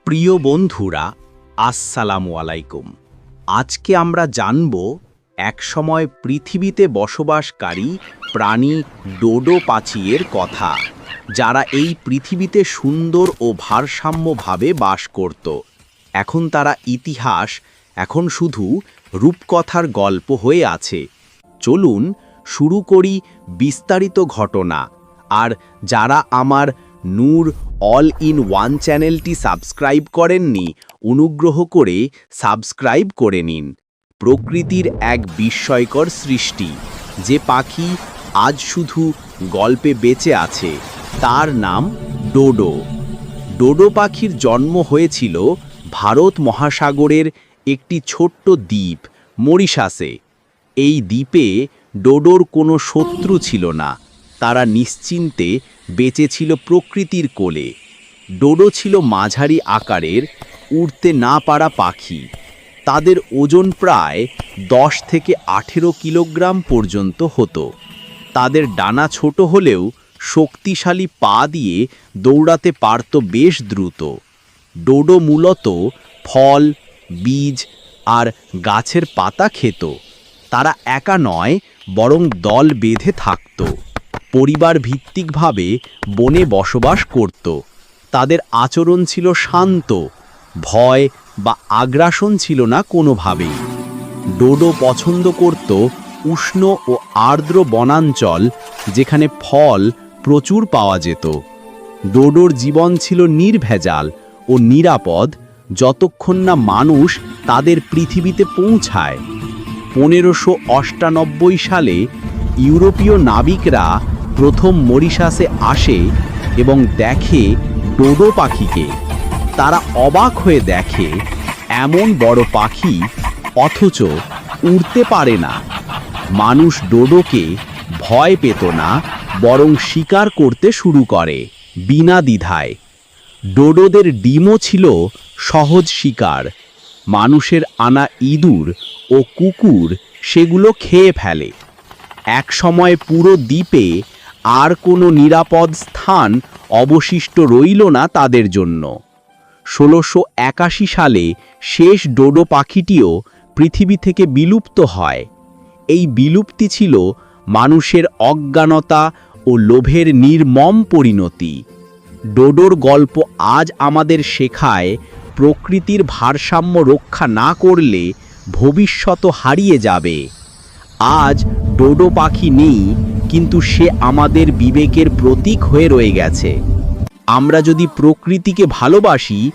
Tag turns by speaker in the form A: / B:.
A: প্রিয় বন্ধুরা, আসসালামু আলাইকুম। আজকে আমরা জানব একসময় পৃথিবীতে বসবাসকারী প্রাণী ডোডো পাখির কথা, যারা এই পৃথিবীতে সুন্দর ও ভারসাম্যভাবে বাস করত। এখন তারা ইতিহাস, এখন শুধু রূপকথার গল্প হয়ে আছে। চলুন শুরু করি বিস্তারিত ঘটনা। আর যারা আমার নূর অল ইন ওয়ান চ্যানেলটি সাবস্ক্রাইব করেননি, অনুগ্রহ করে সাবস্ক্রাইব করে নিন। প্রকৃতির এক বিস্ময়কর সৃষ্টি, যে পাখি আজ শুধু গল্পে বেঁচে আছে, তার নাম ডোডো। ডোডো পাখির জন্ম হয়েছিল ভারত মহাসাগরের একটি ছোট্ট দ্বীপ মরিশাসে। এই দ্বীপে ডোডোর কোনো শত্রু ছিল না। তারা নিশ্চিন্তে বেঁচে ছিল প্রকৃতির কোলে। ডোডো ছিল মাঝারি আকারের, উড়তে না পারা পাখি। তাদের ওজন প্রায় 10 থেকে 18 কিলোগ্রাম পর্যন্ত হতো। তাদের ডানা ছোট হলেও শক্তিশালী পা দিয়ে দৌড়াতে পারত বেশ দ্রুত। ডোডো মূলত ফল, বীজ আর গাছের পাতা খেত। তারা একা নয়, বরং দল বেঁধে থাকত। পরিবার ভিত্তিকভাবে বনে বসবাস করত। তাদের আচরণ ছিল শান্ত, ভয় বা আগ্রাসন ছিল না কোনোভাবেই। ডোডো পছন্দ করত উষ্ণ ও আর্দ্র বনাঞ্চল, যেখানে ফল প্রচুর পাওয়া যেত। ডোডোর জীবন ছিল নির্ভেজাল ও নিরাপদ, যতক্ষণ না মানুষ তাদের পৃথিবীতে পৌঁছায়। 1598 সালে ইউরোপীয় নাবিকরা প্রথম মরিশাসে আসে এবং দেখে ডোডো পাখিকে। তারা অবাক হয়ে দেখে, এমন বড় পাখি অথচ উড়তে পারে না। মানুষ ডোডোকে ভয় পেত না, বরং শিকার করতে শুরু করে বিনা দ্বিধায়। ডোডোদের ডিমও ছিল সহজ শিকার। মানুষের আনা ইঁদুর ও কুকুর সেগুলো খেয়ে ফেলে। এক সময় পুরো দ্বীপে আর কোনো নিরাপদ স্থান অবশিষ্ট রইল না তাদের জন্য। 1681 সালে শেষ ডোডো পাখিটিও পৃথিবী থেকে বিলুপ্ত হয়। এই বিলুপ্তি ছিল মানুষের অজ্ঞানতা ও লোভের নির্মম পরিণতি। ডোডোর গল্প আজ আমাদের শেখায়, প্রকৃতির ভারসাম্য রক্ষা না করলে ভবিষ্যৎ হারিয়ে যাবে। আজ ডোডো পাখি নেই, কিন্তু সে আমাদের বিবেকের প্রতীক হয়ে রয়ে গেছে। আমরা যদি প্রকৃতিকে ভালোবাসি,